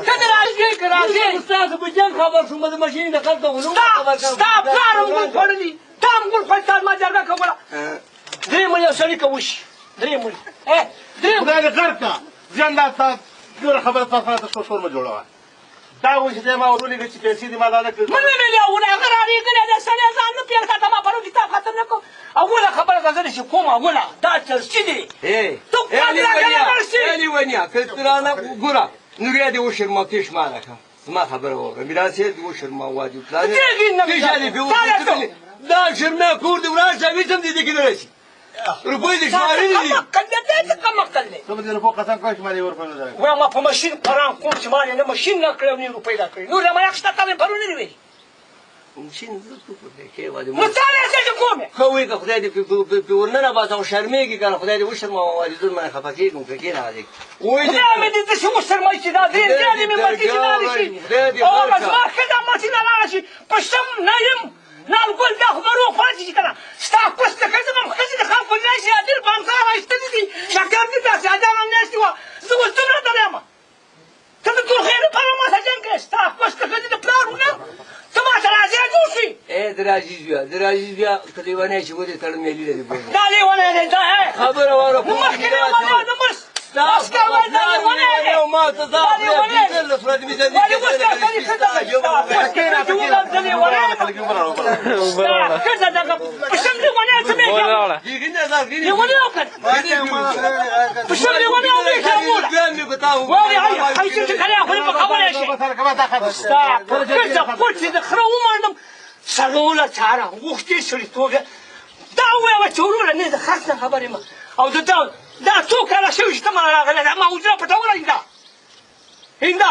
ته دې راځې که راځې ستاسو په جنګ خبر شوم د ماشین د خلکو غلو ستا پلار هم ګل خوړلي تا هم ګل خوړ تا ما جرګه کوله درې مړي یو سړي که وشي درې مړي خدای دې غر کړه زیان دا ستا ډېره خبره تا سره ته شور مه جوړوه دا وایي چې دی ما ور ولېږه چې پیسې دې ما دا نه کړې مې ویلې وله هغه راریږلی دی سړی ځان نه پېر کړه ما پرون کتاب ختم نه کړو اوله خبره که زه دې چې کوم اوله دا چرسي دی لیونیا که ته رانه ګوره نوریا دې وشرما پېشمانه کړه زما خبره واوره میراث یې دې وشرما واجب دا شرما کور دې ولاړ شه هېڅ هم دې کې نه رسي روپۍ دې شمارلې دي کمقل دی ته به دې روپو قسم کوې چې ما دې ور روپۍ نه درکړې وایه ما په ماشین قرآن کوم چې ما یې نه ماشین نه کړی او نه روپۍ را کړې نور یې ما یک شته تا مې پرون نه دي ویلي ماشین زه څه کوم کې واده نو تا یې څه چې کوم یې ښه وایي که خدای دې پې ورننه باسه او شرمېږي که نه خدای دې وشرموه والدون باندې خفه کېږم که کېنه هلک خدای مې دې داسې وشرموي چې دا درې زیاتې مې ملکي چې لاړې شي او زما ښځه ماشینه لاړه شي په شم نه یم نالګل دا خو به روغ پاتې شي که نه ستا کوس د ښځې به ښځې د خلکو میاشتې عادل بانکار رایستلي دي شکر دي داسې اجانه میاشتې وه زه اوس دومره دلی یم ته د ټول خیر لپاره ما سره جنګ کوې ستا کوس د ښځې د پلار وونه ته ما سره راځې جوړ شوي د راځي زویه د راځي زویه که لیونی چې ودې تړل مېلي لري دا لیونی دی دا خبره واوره نو مخکې لیونی د مس عسکر وایي دا لیونی دی ما ته دا پرېږدل د صورت مې زندګي ولې اوس دا سړي ښځه ده ستا کوس کې چې ولاړ زه لیونی یم ستا ښځه دغه په شم لیونی څه مې کوم لیونی او که په شم لیونی او مې کوم وایي حیثیت چې کلی خو دې په خبره شي ستا پر ښځه پټ چې د خره ومنډم څلوله چاره غوښتې سړیتوب دا وویل چې وروره نه د خاص نه خبر یم او دا څو کاله شوي چې ته مله راغلی ما حجره پټوله هنده